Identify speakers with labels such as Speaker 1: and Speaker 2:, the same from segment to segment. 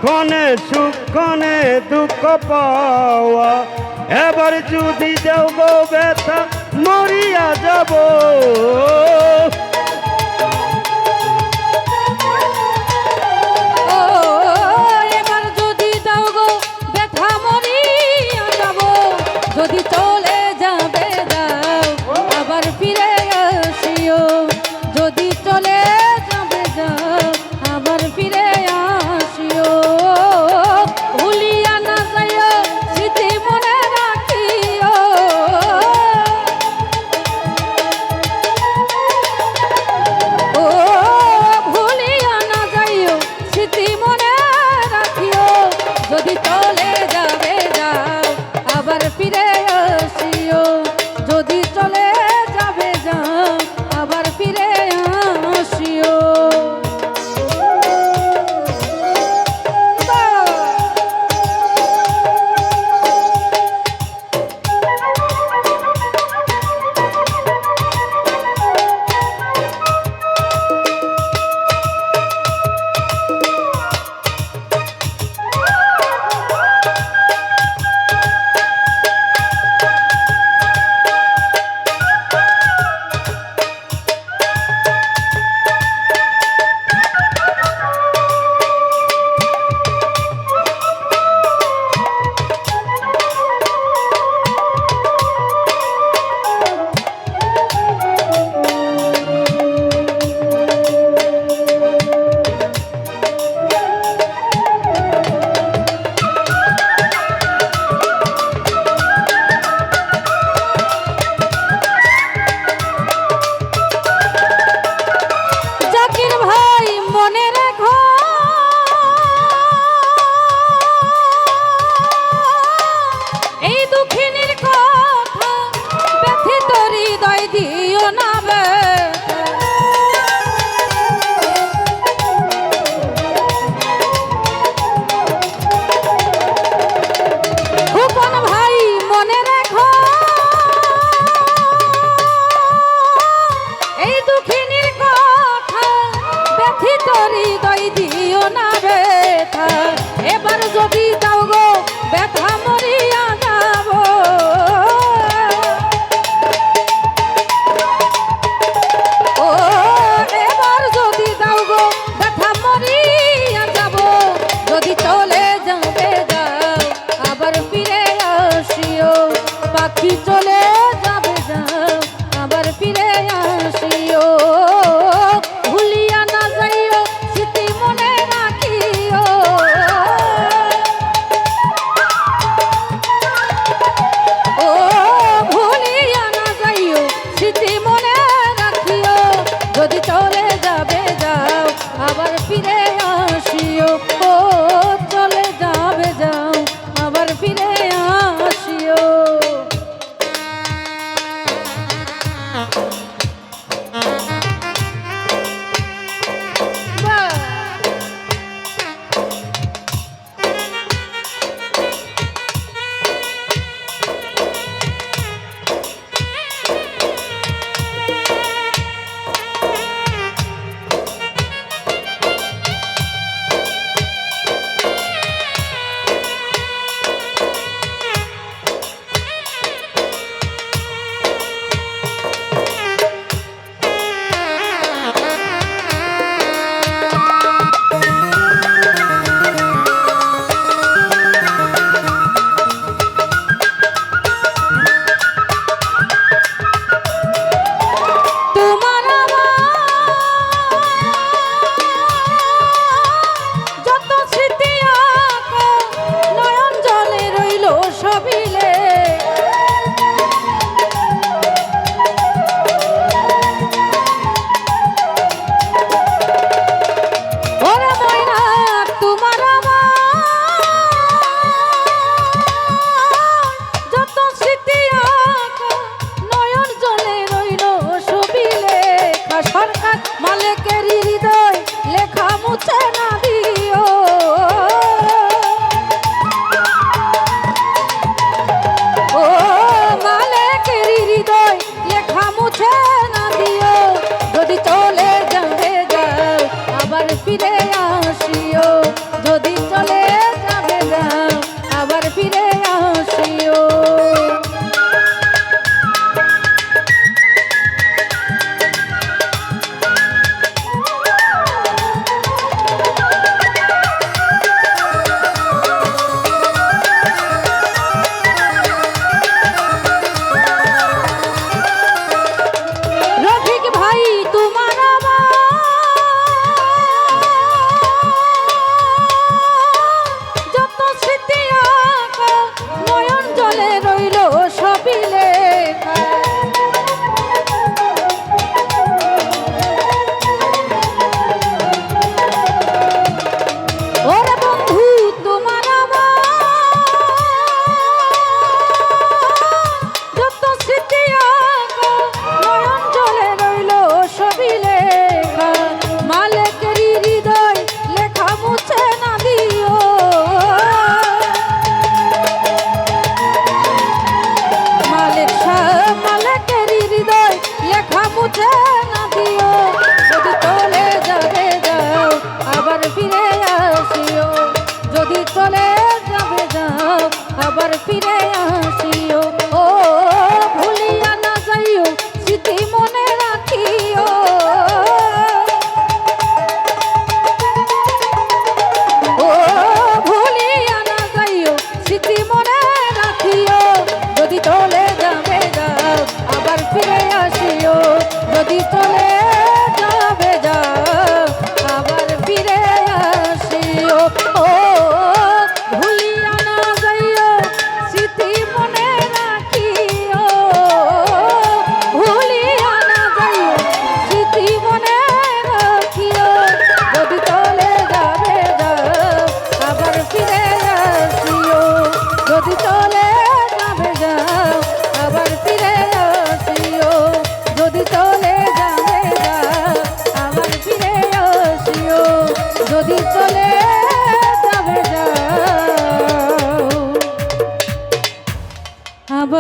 Speaker 1: ক্ষণে সুখ ক্ষণে দুঃখ পাওয়া, এবার যদি দেও গো ব্যথা মরিয়া যাব।
Speaker 2: এবার যদি দাও গো ব্যথা মরিয়া যাব, যদি চলে যাবে দাও আবার ফিরে আসিও, যদি চলে যাবে দাও আবার ফিরে আসিও, ভুলিয়া না যাইও স্মৃতি মনে রাখিও, ও ভুলিয়া না যাইও স্মৃতি মনে রাখিও, যদি চলে যাবে যাও আবার ফিরে আসিও, যদি চলে যাবে যাও আবার ফিরে আসিও। এবার যদি দাও গো ব্যথা মরিয়া যাব, ও এবার যদি দাও গো ব্যথা মরিয়া যাব, যদি চলে যাবে যাও আবার ফিরে আসিও, পাখি চলে যাবে যাও আবার ফিরে আসিও, ভুলিয়া না যাইও স্মৃতি মনে রাখিও।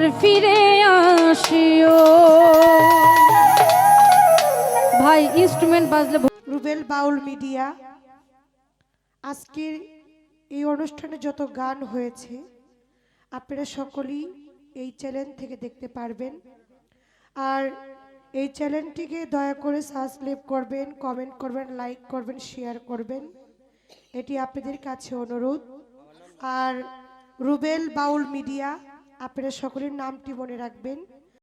Speaker 2: আবার ফিরে আসিও। ভাই ইনস্ট্রুমেন্ট বাজলে
Speaker 3: রুবেল বাউল মিডিয়া আজকের এই অনুষ্ঠানে যত গান হয়েছে আপনারা সকলেই এই চ্যানেল থেকে দেখতে পারবেন। আর এই চ্যানেলটিকে দয়া করে সাবস্ক্রাইব করবেন, কমেন্ট করবেন, লাইক করবেন, শেয়ার করবেন, এটি আপনাদের কাছে অনুরোধ। আর রুবেল বাউল মিডিয়া আপনারা সকলের নামটি মনে রাখবেন।